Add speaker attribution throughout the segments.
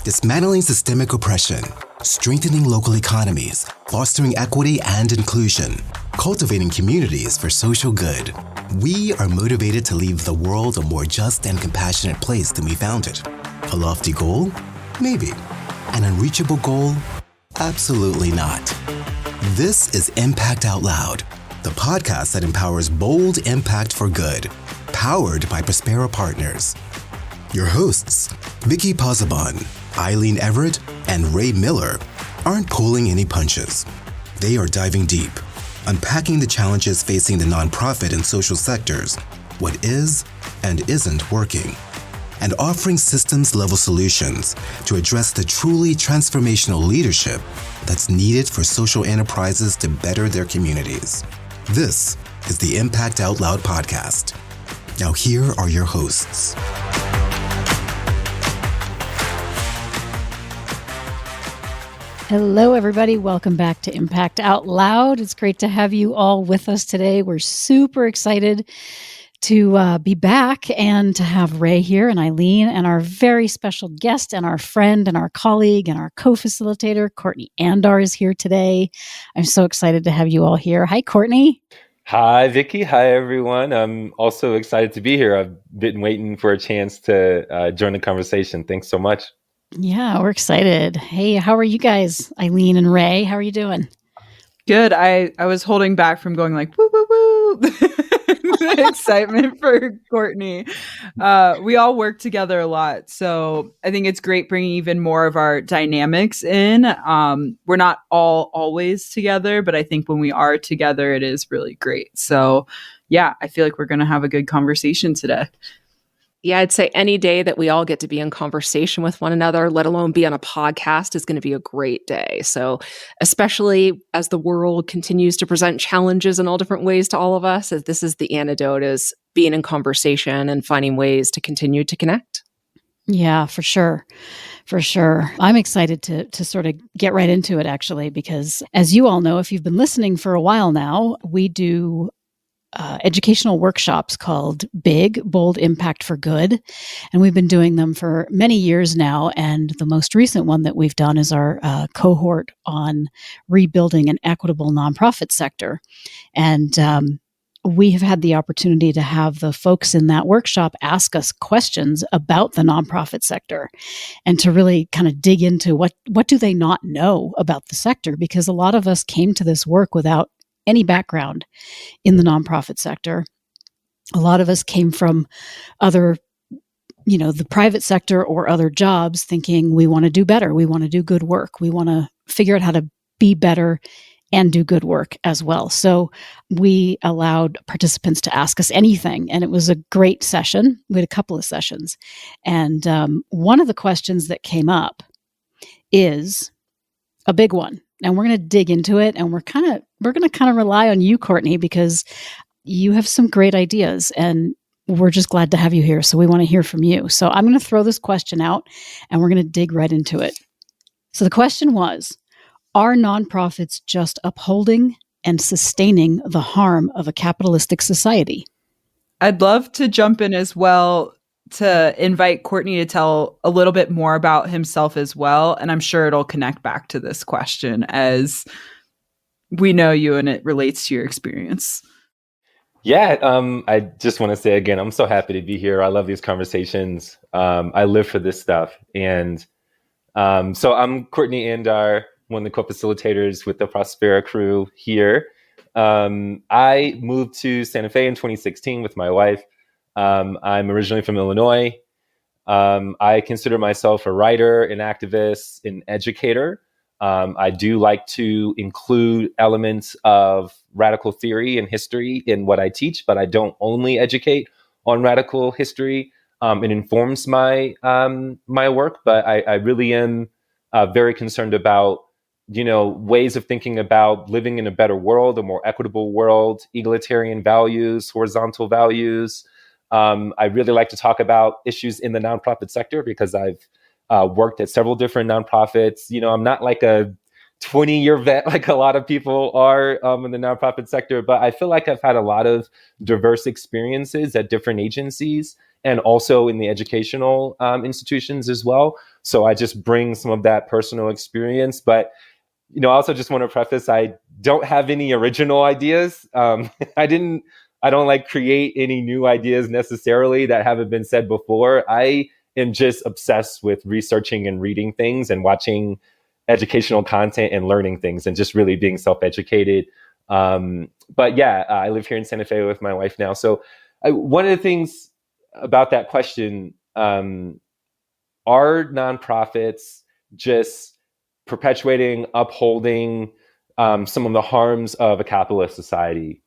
Speaker 1: dismantling systemic oppression, strengthening local economies, fostering equity and inclusion, cultivating communities for social good. We are motivated to leave the world a more just and compassionate place than we found it. A lofty goal? Maybe. An unreachable goal? Absolutely not. This is Impact Out Loud, the podcast that empowers bold impact for good, powered by Prospera Partners. Your hosts, Vicki, Eileen Everett, and Ray Miller, aren't pulling any punches. They are diving deep, unpacking the challenges facing the nonprofit and social sectors, what is and isn't working, and offering systems-level solutions to address the truly transformational leadership that's needed for social enterprises to better their communities. This is the Impact Out Loud podcast. Now here are your hosts.
Speaker 2: Hello, everybody. Welcome back to Impact Out Loud. It's great to have you all with us today. We're super excited to be back and to have Ray here and Eileen and our very special guest and our friend and our colleague and our co-facilitator, Kourtney Andar, is here today. I'm so excited to have you all here. Hi, Kourtney.
Speaker 3: Hi, Vicki. Hi, everyone. I'm also excited to be here. I've been waiting for a chance to join the conversation. Thanks so much.
Speaker 2: Yeah, we're excited. Hey, how are you guys, Eileen and Ray? How are you doing?
Speaker 4: Good. I was holding back from going like, woo, woo, woo. Excitement for Kourtney. We all work together a lot. So I think it's great bringing even more of our dynamics in. We're not all always together, but I think when we are together, it is really great. So yeah, I feel like we're going to have a good conversation today.
Speaker 5: Yeah, I'd say any day that we all get to be in conversation with one another, let alone be on a podcast, is going to be a great day. So especially as the world continues to present challenges in all different ways to all of us, as this is the antidote, is being in conversation and finding ways to continue to connect.
Speaker 2: Yeah, for sure. For sure. I'm excited to sort of get right into it, actually, because as you all know, if you've been listening for a while now, we do educational workshops called Big, Bold Impact for Good. And we've been doing them for many years now. And the most recent one that we've done is our cohort on rebuilding an equitable nonprofit sector. And we have had the opportunity to have the folks in that workshop ask us questions about the nonprofit sector and to really kind of dig into what do they not know about the sector? Because a lot of us came to this work without any background in the nonprofit sector. A lot of us came from other, the private sector or other jobs thinking we want to do better. We want to do good work. We want to figure out how to be better and do good work as well. So we allowed participants to ask us anything. And it was a great session. We had a couple of sessions. And one of the questions that came up is a big one. And we're going to dig into it, and we're going to kind of rely on you, Kourtney, because you have some great ideas, and we're just glad to have you here. So we want to hear from you. So I'm going to throw this question out, and we're going to dig right into it. So the question was, are nonprofits just upholding and sustaining the harm of a capitalistic society?
Speaker 4: I'd love to jump in as well to invite Kourtney to tell a little bit more about himself as well. And I'm sure it'll connect back to this question as we know you and it relates to your experience.
Speaker 3: Yeah, I just want to say again, I'm so happy to be here. I love these conversations. I live for this stuff. And so I'm Kourtney Andar, one of the co-facilitators with the Prospera crew here. I moved to Santa Fe in 2016 with my wife. I'm originally from Illinois. I consider myself a writer, an activist, an educator. I do like to include elements of radical theory and history in what I teach, but I don't only educate on radical history. It informs my my work, but I really am very concerned about ways of thinking about living in a better world, a more equitable world, egalitarian values, horizontal values. I really like to talk about issues in the nonprofit sector because I've worked at several different nonprofits. I'm not like a 20-year vet like a lot of people are in the nonprofit sector, but I feel like I've had a lot of diverse experiences at different agencies. and also in the educational institutions as well. So I just bring some of that personal experience. But, I also just want to preface, I don't have any original ideas. I don't like create any new ideas necessarily that haven't been said before. I am just obsessed with researching and reading things and watching educational content and learning things and just really being self-educated. But yeah, I live here in Santa Fe with my wife now. So one of the things about that question, are nonprofits just perpetuating, upholding some of the harms of a capitalist society?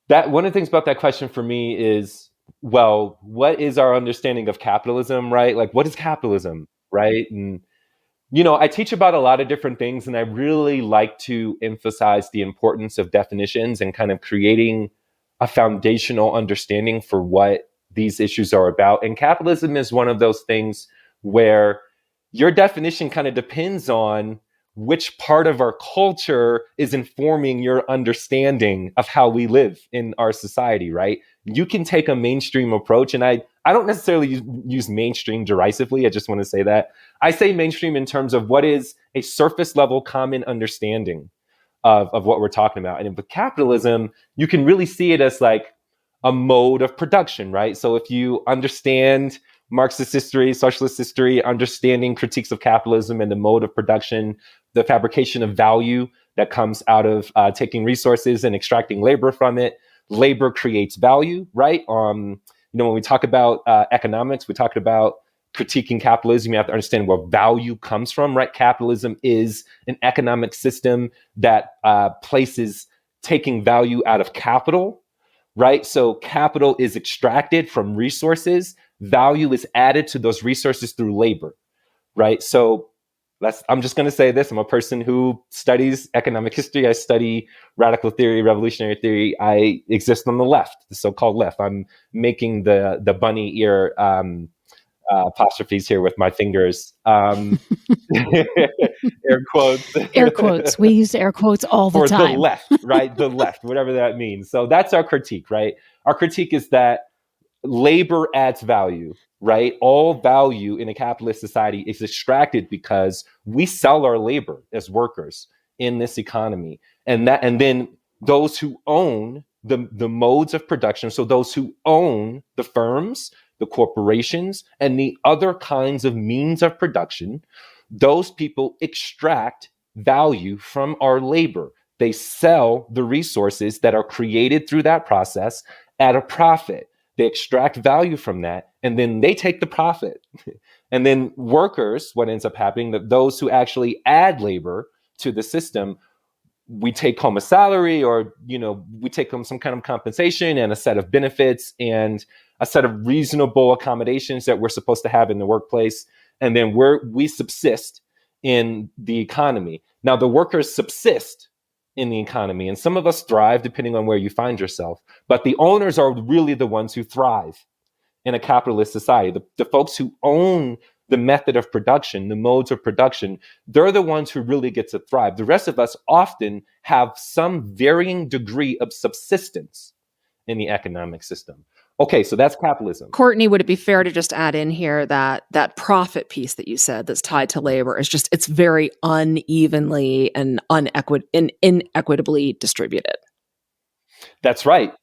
Speaker 3: That one of the things about that question for me is, well, what is our understanding of capitalism, right? Like, what is capitalism, right? And I teach about a lot of different things, and I really like to emphasize the importance of definitions and kind of creating a foundational understanding for what these issues are about. And capitalism is one of those things where your definition kind of depends on which part of our culture is informing your understanding of how we live in our society, right? You can take a mainstream approach, and I don't necessarily use mainstream derisively. I just want to say that. I say mainstream in terms of what is a surface level common understanding of what we're talking about. And with capitalism, you can really see it as like a mode of production, right? So if you understand Marxist history, socialist history, understanding critiques of capitalism and the mode of production, the fabrication of value that comes out of taking resources and extracting labor from it. Labor creates value, right? When we talk about economics, we talk about critiquing capitalism. You have to understand where value comes from, right? Capitalism is an economic system that places taking value out of capital, right? So capital is extracted from resources. Value is added to those resources through labor, right? So I'm just going to say this. I'm a person who studies economic history. I study radical theory, revolutionary theory. I exist on the left, the so-called left. I'm making the bunny ear apostrophes here with my fingers. Air quotes.
Speaker 2: Air quotes. We use air quotes all the time.
Speaker 3: For the left, right? The left, whatever that means. So that's our critique, right? Our critique is that labor adds value, right? All value in a capitalist society is extracted because we sell our labor as workers in this economy. And then those who own the modes of production, so those who own the firms, the corporations, and the other kinds of means of production, those people extract value from our labor. They sell the resources that are created through that process at a profit. They extract value from that, and then they take the profit. And then workers, what ends up happening, that those who actually add labor to the system, we take home a salary, or we take home some kind of compensation and a set of benefits and a set of reasonable accommodations that we're supposed to have in the workplace. And then we subsist in the economy. Now, the workers subsist in the economy, and some of us thrive depending on where you find yourself. But the owners are really the ones who thrive in a capitalist society. The folks who own the method of production, the modes of production, they're the ones who really get to thrive. The rest of us often have some varying degree of subsistence in the economic system. Okay, so that's capitalism.
Speaker 5: Kourtney, would it be fair to just add in here that that profit piece that you said that's tied to labor is just, it's very unevenly and inequitably distributed?
Speaker 3: That's right.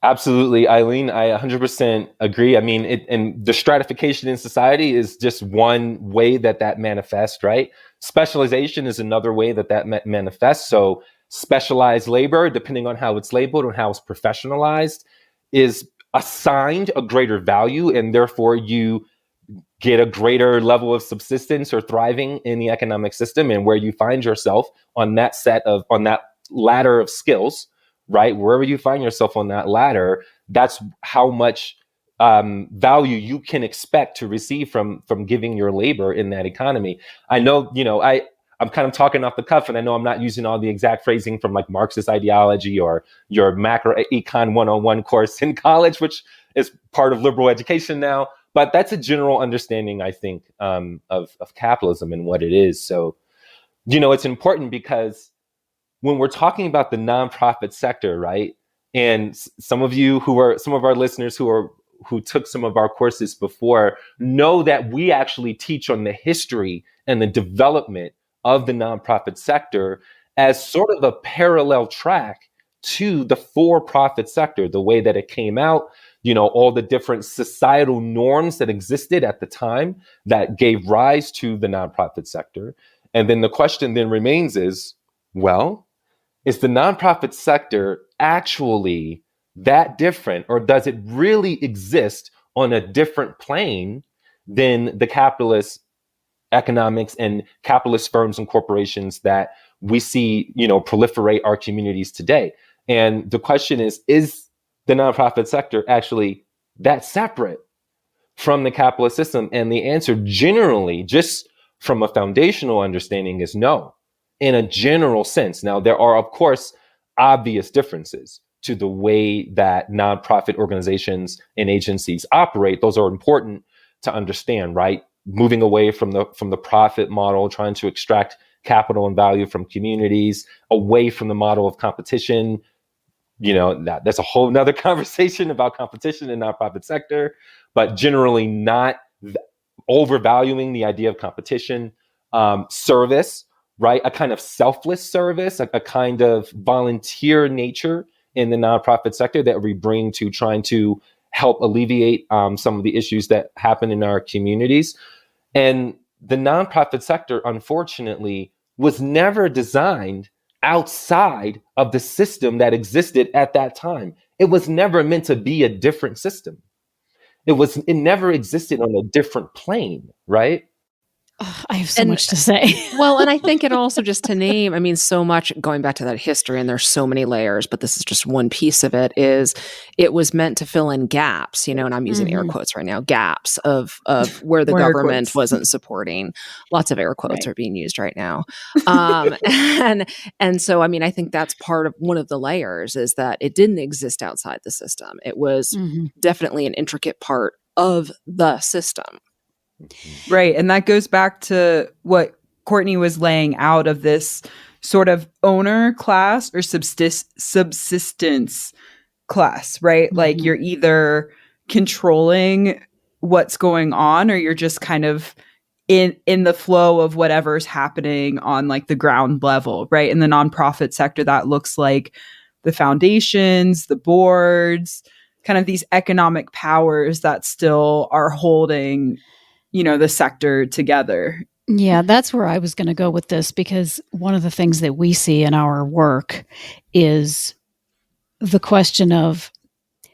Speaker 3: Absolutely, Eileen. I 100% agree. I mean, and the stratification in society is just one way that manifests, right? Specialization is another way that manifests. So specialized labor, depending on how it's labeled and how it's professionalized, is assigned a greater value, and therefore you get a greater level of subsistence or thriving in the economic system. And where you find yourself on that ladder of skills, right? Wherever you find yourself on that ladder, that's how much value you can expect to receive from giving your labor in that economy. I know, I'm kind of talking off the cuff, and I know I'm not using all the exact phrasing from like Marxist ideology or your macro econ 101 course in college, which is part of liberal education now. But that's a general understanding, I think, of capitalism and what it is. So, it's important because when we're talking about the nonprofit sector, right? And some of our listeners who are who took some of our courses before know that we actually teach on the history and the development of the nonprofit sector as sort of a parallel track to the for-profit sector, the way that it came out, all the different societal norms that existed at the time that gave rise to the nonprofit sector. And then the question then remains is, well, is the nonprofit sector actually that different, or does it really exist on a different plane than the capitalist economics and capitalist firms and corporations that we see, proliferate our communities today? And the question is the nonprofit sector actually that separate from the capitalist system? And the answer generally, just from a foundational understanding, is no, in a general sense. Now, there are, of course, obvious differences to the way that nonprofit organizations and agencies operate. Those are important to understand, right? Moving away from the profit model, trying to extract capital and value from communities, away from the model of competition. That's a whole nother conversation about competition in the nonprofit sector, but generally not overvaluing the idea of competition. Service, right? A kind of selfless service, a kind of volunteer nature in the nonprofit sector that we bring to trying to help alleviate some of the issues that happen in our communities. And the nonprofit sector, unfortunately, was never designed outside of the system that existed at that time. It was never meant to be a different system. It never existed on a different plane, right?
Speaker 2: Oh, I have so much to say.
Speaker 5: Well, and I think it also, just to name, so much going back to that history, and there's so many layers, but this is just one piece of it, is it was meant to fill in gaps, and I'm using air quotes right now, gaps of where the government wasn't supporting. Lots of air quotes are being used right now. And so, I think that's part of one of the layers, is that it didn't exist outside the system. It was definitely an intricate part of the system.
Speaker 4: Right. And that goes back to what Kourtney was laying out of this sort of owner class or subsistence class, right? Like you're either controlling what's going on, or you're just kind of in the flow of whatever's happening on like the ground level, right? In the nonprofit sector, that looks like the foundations, the boards, kind of these economic powers that still are holding the sector together.
Speaker 2: Yeah, that's where I was going to go with this, because one of the things that we see in our work is the question of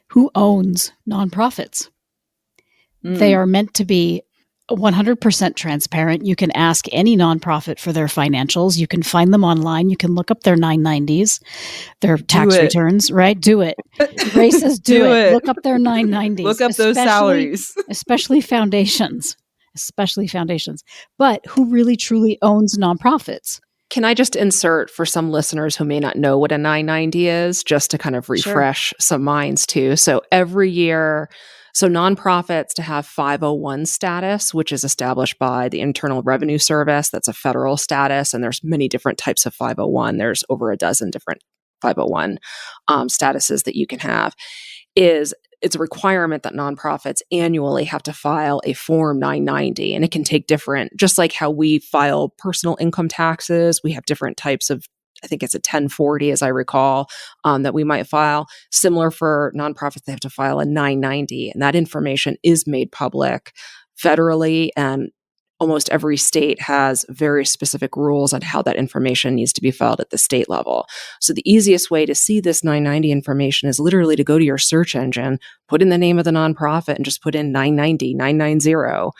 Speaker 2: who owns nonprofits. They are meant to be 100% transparent. You can ask any nonprofit for their financials. You can find them online. You can look up their 990s, their tax returns, right? Do it. Ray says do it. Look up their 990s.
Speaker 4: Look up those salaries.
Speaker 2: Especially foundations. But who really truly owns nonprofits?
Speaker 5: Can I just insert, for some listeners who may not know what a 990 is, just to kind of refresh some minds too? So every year, nonprofits to have 501 status, which is established by the Internal Revenue Service, that's a federal status, and there's many different types of 501. There's over a dozen different 501 statuses that you can have. It's a requirement that nonprofits annually have to file a Form 990, and it can take different, just like how we file personal income taxes, we have different types of, I think it's a 1040, as I recall, that we might file. Similar for nonprofits, they have to file a 990, and that information is made public federally, and almost every state has very specific rules on how that information needs to be filed at the state level. So the easiest way to see this 990 information is literally to go to your search engine, put in the name of the nonprofit, and just put in 990, 990.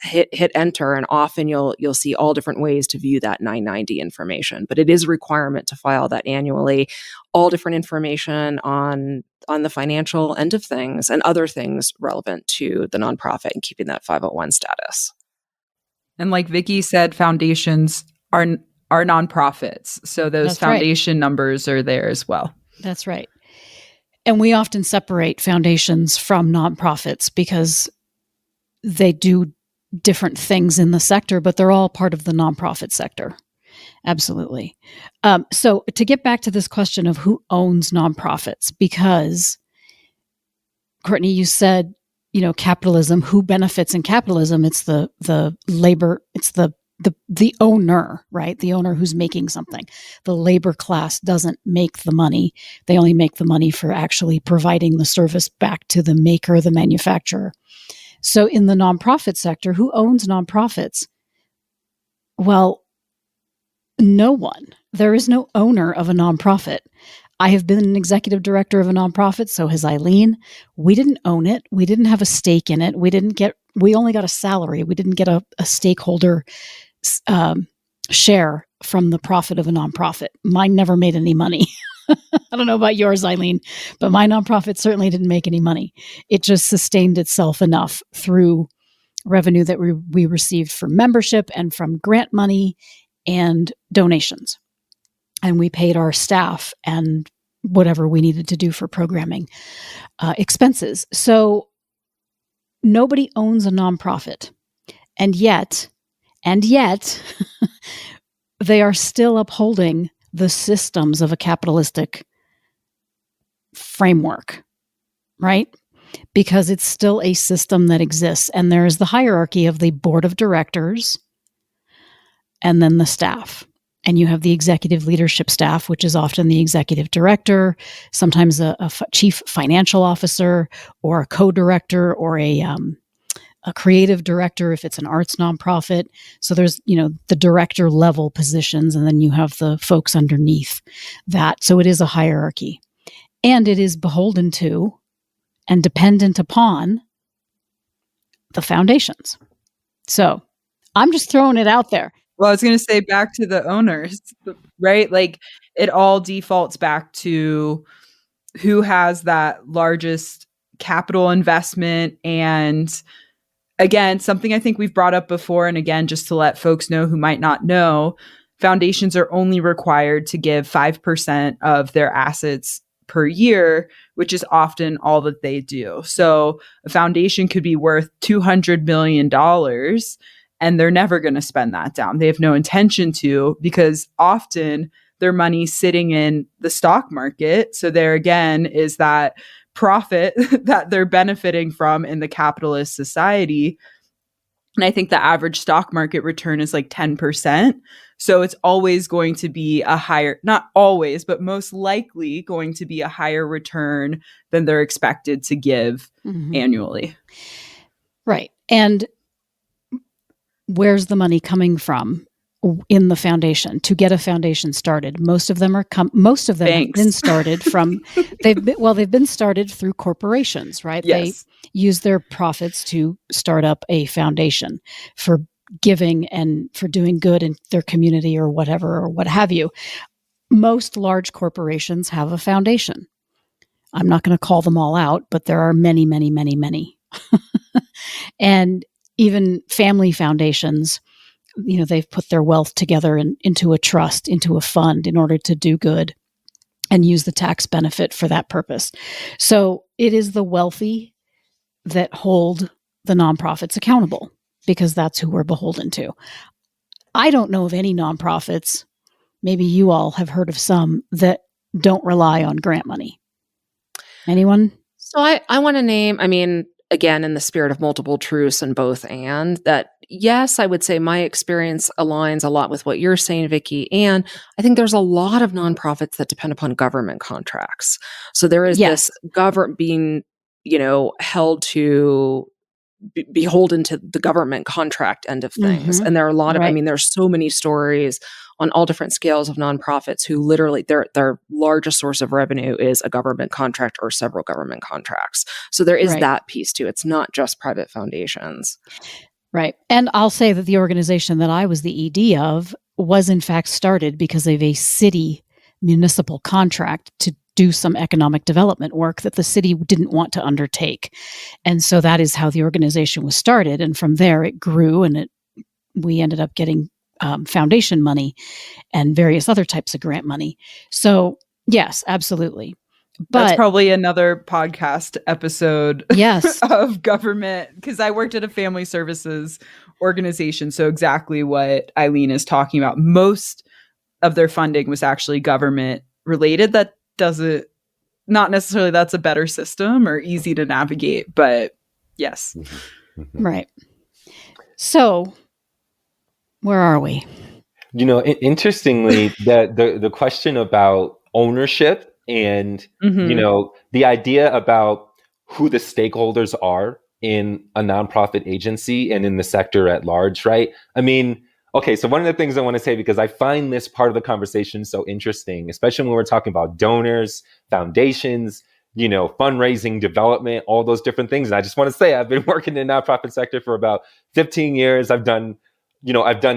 Speaker 5: Hit enter, and often you'll see all different ways to view that 990 information. But it is a requirement to file that annually. All different information on the financial end of things and other things relevant to the nonprofit and keeping that 501 status.
Speaker 4: And like Vicki said, foundations are nonprofits. So those foundation numbers are there as well.
Speaker 2: That's right. And we often separate foundations from nonprofits because they do different things in the sector, but they're all part of the nonprofit sector. Absolutely. So to get back to this question of who owns nonprofits, because Kourtney, you said, capitalism, who benefits in capitalism? It's the labor, it's the owner, right? The owner who's making something. The labor class doesn't make the money. They only make the money for actually providing the service back to the maker, the manufacturer. So in the nonprofit sector, who owns nonprofits? Well, no one. There is no owner of a nonprofit. I have been an executive director of a nonprofit, so has Eileen. We didn't own it. We didn't have a stake in it. We only got a salary. We didn't get a stakeholder share from the profit of a nonprofit. Mine never made any money. I don't know about yours, Eileen, but my nonprofit certainly didn't make any money. It just sustained itself enough through revenue that we received from membership and from grant money and donations. And we paid our staff and whatever we needed to do for programming expenses. So nobody owns a nonprofit. And yet, they are still upholding the systems of a capitalistic framework, right? Because it's still a system that exists. And there is the hierarchy of the board of directors and then the staff. And you have the executive leadership staff, which is often the executive director, sometimes a chief financial officer or a co-director or a creative director if it's an arts nonprofit. So there's, the director level positions, and then you have the folks underneath that. So it is a hierarchy. And it is beholden to and dependent upon the foundations. So I'm just throwing it out there.
Speaker 4: Well, I was going to say back to the owners, right? Like it all defaults back to who has that largest capital investment. And again, something I think we've brought up before, and again, just to let folks know who might not know, foundations are only required to give 5% of their assets per year, which is often all that they do. So a foundation could be worth $200 million. And they're never going to spend that down. They have no intention to, because often their money's sitting in the stock market. So there again is that profit that they're benefiting from in the capitalist society. And I think the average stock market return is like 10%. So it's always going to be a higher, not always, but most likely going to be a higher return than they're expected to give annually.
Speaker 2: Right. And where's the money coming from in the foundation to get a foundation started? Most of them have been started from they've been started through corporations, right?
Speaker 4: Yes.
Speaker 2: They use their profits to start up a foundation for giving and for doing good in their community or whatever or what have you. Most large corporations have a foundation. I'm not going to call them all out, but there are many, many, many, many. And even family foundations, they've put their wealth together into a trust, into a fund in order to do good and use the tax benefit for that purpose. So it is the wealthy that hold the nonprofits accountable because that's who we're beholden to. I don't know of any nonprofits, maybe you all have heard of some, that don't rely on grant money. Anyone?
Speaker 5: So I want to name, again, in the spirit of multiple truths and both and that, yes, I would say my experience aligns a lot with what you're saying, Vicki. And I think there's a lot of nonprofits that depend upon government contracts. So there is this government being, held to beholden to the government contract end of things. And there are a lot of, there's so many stories on all different scales of nonprofits who literally their largest source of revenue is a government contract or several government contracts. So there is that piece too. It's not just private foundations.
Speaker 2: Right. And I'll say that the organization that I was the ED of was in fact started because of a city municipal contract to do some economic development work that the city didn't want to undertake. And so that is how the organization was started. And from there it grew and we ended up getting foundation money and various other types of grant money. So yes, absolutely. But
Speaker 4: that's probably another podcast episode of government, because I worked at a family services organization. So exactly what Eileen is talking about. Most of their funding was actually government related. That doesn't not necessarily that's a better system or easy to navigate, but yes.
Speaker 2: Right. So where are we?
Speaker 3: Interestingly, the question about ownership and, the idea about who the stakeholders are in a nonprofit agency and in the sector at large, right? I mean, okay, so one of the things I want to say, because I find this part of the conversation so interesting, especially when we're talking about donors, foundations, fundraising, development, all those different things. And I just want to say, I've been working in the nonprofit sector for about 15 years. I've done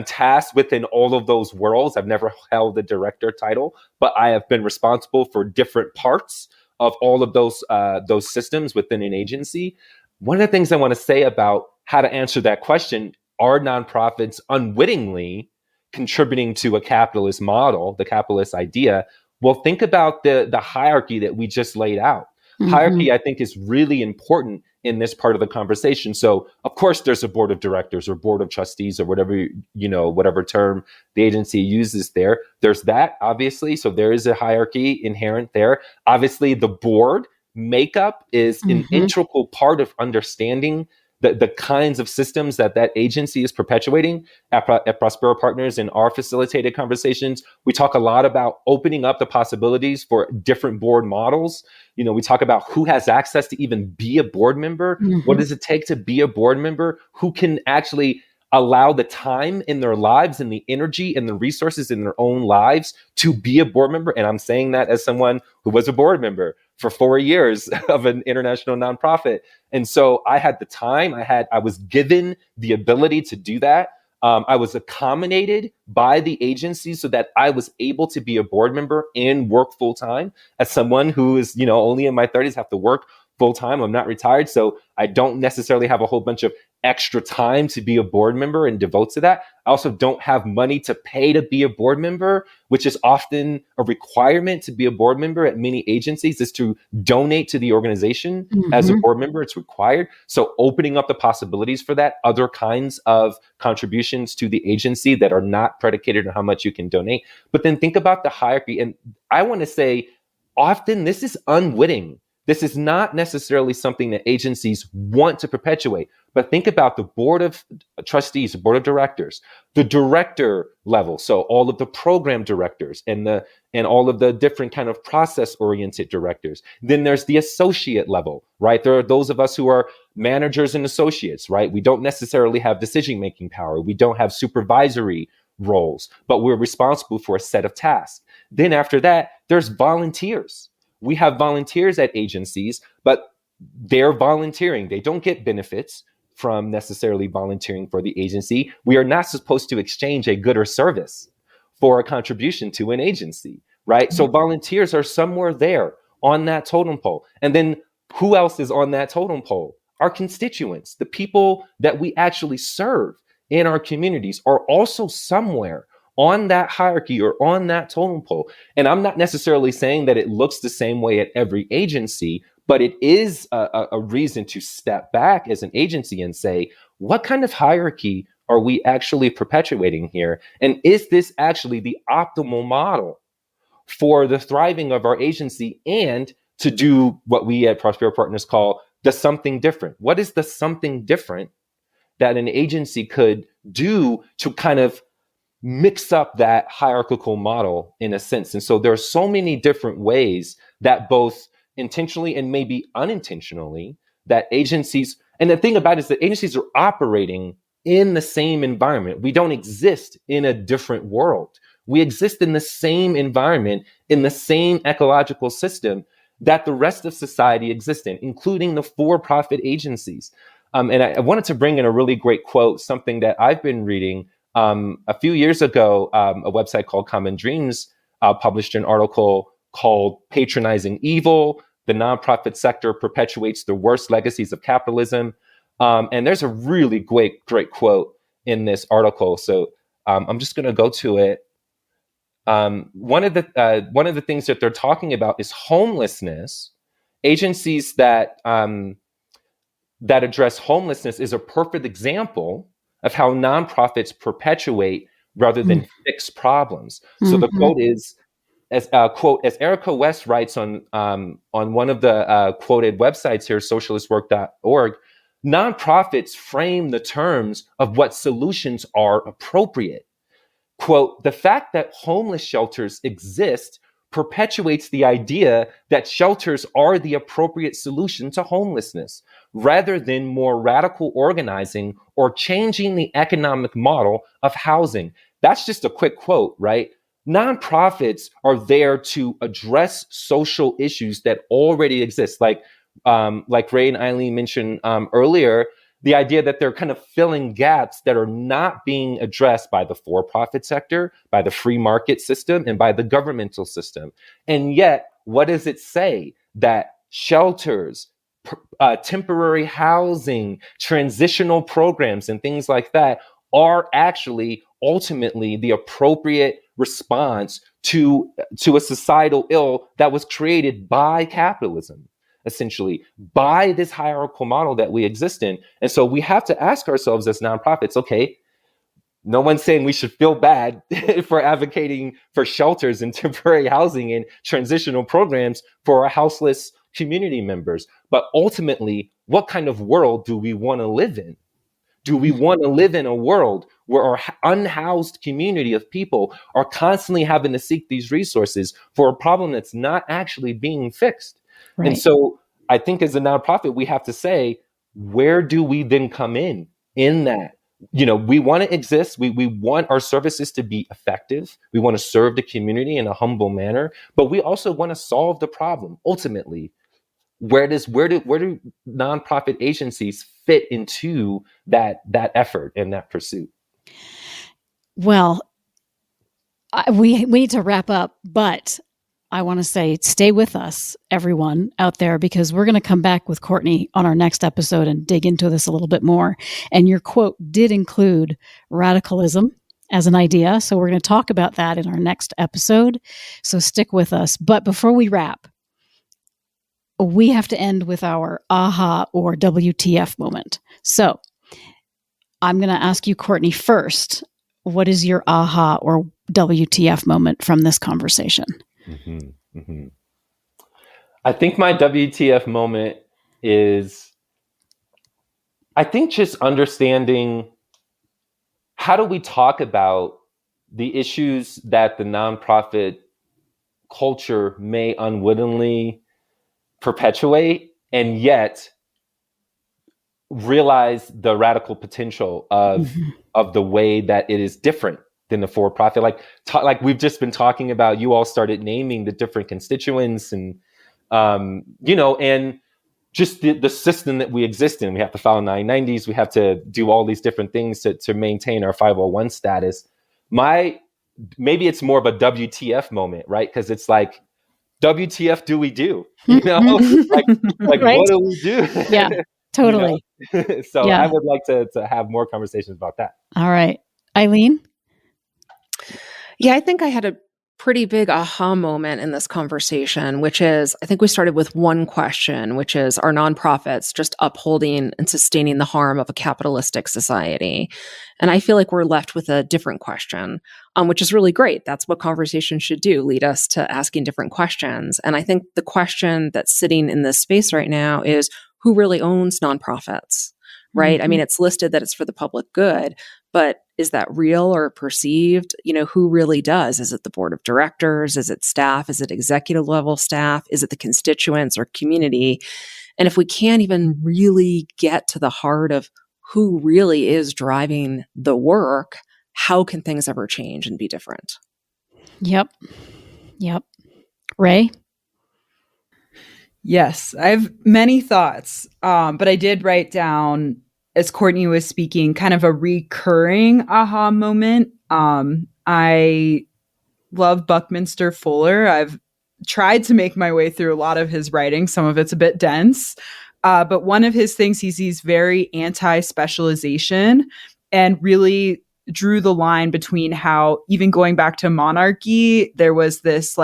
Speaker 3: tasks within all of those worlds. I've never held a director title, but I have been responsible for different parts of all of those systems within an agency. One of the things I want to say about how to answer that question, are nonprofits unwittingly contributing to a capitalist model, the capitalist idea? Well, think about the hierarchy that we just laid out. Hierarchy, I think, is really important in this part of the conversation. So, of course, there's a board of directors or board of trustees or whatever term the agency uses there. There's that, obviously. So there is a hierarchy inherent there. Obviously, the board makeup is an integral part of understanding the kinds of systems that agency is perpetuating. At Prospera Partners, in our facilitated conversations, we talk a lot about opening up the possibilities for different board models. We talk about who has access to even be a board member. What does it take to be a board member? Who can actually allow the time in their lives and the energy and the resources in their own lives to be a board member? And I'm saying that as someone who was a board member for 4 years of an international nonprofit. And so I had the time, I was given the ability to do that. I was accommodated by the agency so that I was able to be a board member and work full time. As someone who is, only in my 30s, have to work full time. I'm not retired, so I don't necessarily have a whole bunch of extra time to be a board member and devote to that. I also don't have money to pay to be a board member, which is often a requirement to be a board member at many agencies, is to donate to the organization as a board member. It's required. So opening up the possibilities for that, other kinds of contributions to the agency that are not predicated on how much you can donate. But then think about the hierarchy. And I want to say, often this is unwitting. This is not necessarily something that agencies want to perpetuate, but think about the board of trustees, the board of directors, the director level. So all of the program directors and all of the different kind of process-oriented directors. Then there's the associate level, right? There are those of us who are managers and associates, right? We don't necessarily have decision-making power. We don't have supervisory roles, but we're responsible for a set of tasks. Then after that, there's volunteers. We have volunteers at agencies, but they're volunteering. They don't get benefits from necessarily volunteering for the agency. We are not supposed to exchange a good or service for a contribution to an agency, right? So volunteers are somewhere there on that totem pole. And then who else is on that totem pole? Our constituents, the people that we actually serve in our communities, are also somewhere on that hierarchy or on that totem pole. And I'm not necessarily saying that it looks the same way at every agency, but it is a reason to step back as an agency and say, what kind of hierarchy are we actually perpetuating here? And is this actually the optimal model for the thriving of our agency and to do what we at Prospera Partners call the something different? What is the something different that an agency could do to kind of mix up that hierarchical model in a sense? And so there are so many different ways that both intentionally and maybe unintentionally that agencies, and the thing about it is that agencies are operating in the same environment. We don't exist in a different world. We exist in the same environment, in the same ecological system that the rest of society exists in, including the for-profit agencies. And I wanted to bring in a really great quote, something that I've been reading. A few years ago, a website called Common Dreams published an article called Patronizing Evil: The Nonprofit Sector Perpetuates the Worst Legacies of Capitalism. And there's a really great quote in this article. So I'm just going to go to it. One of the things that they're talking about is homelessness. Agencies that address homelessness is a perfect example of how nonprofits perpetuate rather than fix problems. So the quote is, as quote, as Erica West writes on one of the quoted websites here, socialistwork.org, nonprofits frame the terms of what solutions are appropriate. Quote, the fact that homeless shelters exist perpetuates the idea that shelters are the appropriate solution to homelessness, rather than more radical organizing or changing the economic model of housing. That's just a quick quote, right? Nonprofits are there to address social issues that already exist, like Ray and Eileen mentioned earlier, the idea that they're kind of filling gaps that are not being addressed by the for-profit sector, by the free market system, and by the governmental system. And yet, what does it say? That shelters, temporary housing, transitional programs, and things like that are actually ultimately the appropriate response to a societal ill that was created by capitalism, essentially, by this hierarchical model that we exist in. And so we have to ask ourselves as nonprofits, okay, no one's saying we should feel bad for advocating for shelters and temporary housing and transitional programs for our houseless community members. But ultimately, what kind of world do we want to live in? Do we want to live in a world where our unhoused community of people are constantly having to seek these resources for a problem that's not actually being fixed? Right. And so I think as a nonprofit, we have to say, where do we then come in that? You know, we want to exist. We want our services to be effective. We want to serve the community in a humble manner, but we also want to solve the problem. Ultimately, where do nonprofit agencies fit into that effort and that pursuit?
Speaker 2: Well, we need to wrap up, but I want to say, stay with us, everyone out there, because we're going to come back with Kourtney on our next episode and dig into this a little bit more. And your quote did include radicalism as an idea. So we're going to talk about that in our next episode. So stick with us. But before we wrap, we have to end with our aha or WTF moment. So I'm going to ask you, Kourtney, first, what is your aha or WTF moment from this conversation?
Speaker 3: Mm-hmm, mm-hmm. I think my WTF moment is, I think just understanding, how do we talk about the issues that the nonprofit culture may unwittingly perpetuate, and yet realize the radical potential of the way that it is different than the for-profit. Like we've just been talking about, you all started naming the different constituents and, and just the system that we exist in. We have to file 990s. We have to do all these different things to maintain our 501 status. Maybe it's more of a WTF moment, right? Because it's like, WTF do we do? Like right? What do we do?
Speaker 2: Yeah, totally.
Speaker 3: So yeah. I would like to have more conversations about that.
Speaker 2: All right. Eileen?
Speaker 5: Yeah, I think I had a pretty big aha moment in this conversation, which is, I think we started with one question, which is, are nonprofits just upholding and sustaining the harm of a capitalistic society? And I feel like we're left with a different question, which is really great. That's what conversation should do, lead us to asking different questions. And I think the question that's sitting in this space right now is, who really owns nonprofits, right? Mm-hmm. I mean, it's listed that it's for the public good, but is that real or perceived? Who really does? Is it the board of directors? Is it staff? Is it executive level staff? Is it the constituents or community? And if we can't even really get to the heart of who really is driving the work, how can things ever change and be different?
Speaker 2: Yep. Ray?
Speaker 4: Yes, I have many thoughts, but I did write down, as Kourtney was speaking, kind of a recurring aha moment. I love Buckminster Fuller. I've tried to make my way through a lot of his writing. Some of it's a bit dense. But one of his things, he sees very anti-specialization and really drew the line between how, even going back to monarchy, there was this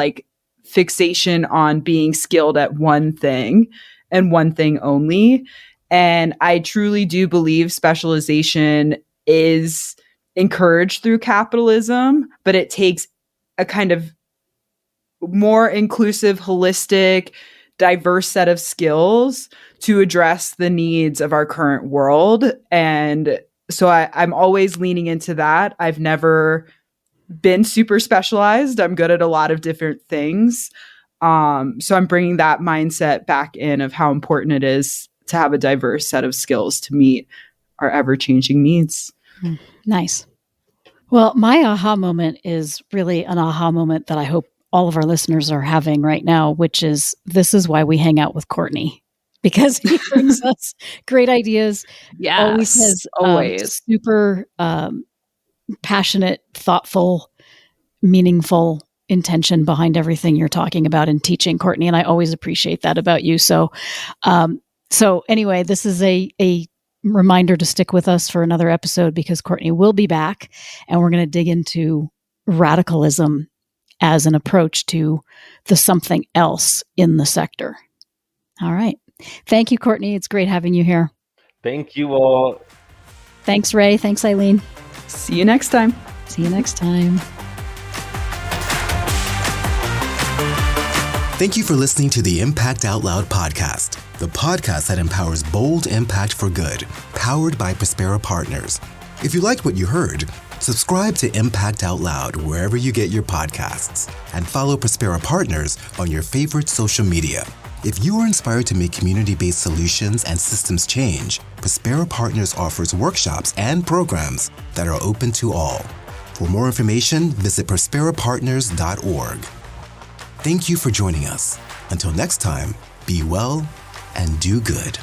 Speaker 4: fixation on being skilled at one thing and one thing only. And I truly do believe specialization is encouraged through capitalism, but it takes a kind of more inclusive, holistic, diverse set of skills to address the needs of our current world. And so I'm always leaning into that. I've never been super specialized. I'm good at a lot of different things. So I'm bringing that mindset back in of how important it is to have a diverse set of skills to meet our ever-changing needs.
Speaker 2: Nice. Well, my aha moment is really an aha moment that I hope all of our listeners are having right now, which is this is why we hang out with Kourtney, because he brings us great ideas.
Speaker 5: Yes,
Speaker 2: Always has super passionate, thoughtful, meaningful intention behind everything you're talking about and teaching, Kourtney. And I always appreciate that about you. So anyway, this is a reminder to stick with us for another episode because Kourtney will be back and we're going to dig into radicalism as an approach to the something else in the sector. All right. Thank you, Kourtney. It's great having you here.
Speaker 3: Thank you all.
Speaker 2: Thanks, Ray. Thanks, Eileen.
Speaker 4: See you next time.
Speaker 2: See you next time.
Speaker 1: Thank you for listening to the Impact Out Loud podcast, the podcast that empowers bold impact for good, powered by Prospera Partners. If you liked what you heard, subscribe to Impact Out Loud wherever you get your podcasts, and follow Prospera Partners on your favorite social media. If you are inspired to make community-based solutions and systems change, Prospera Partners offers workshops and programs that are open to all. For more information, visit prosperapartners.org. Thank you for joining us. Until next time, be well and do good.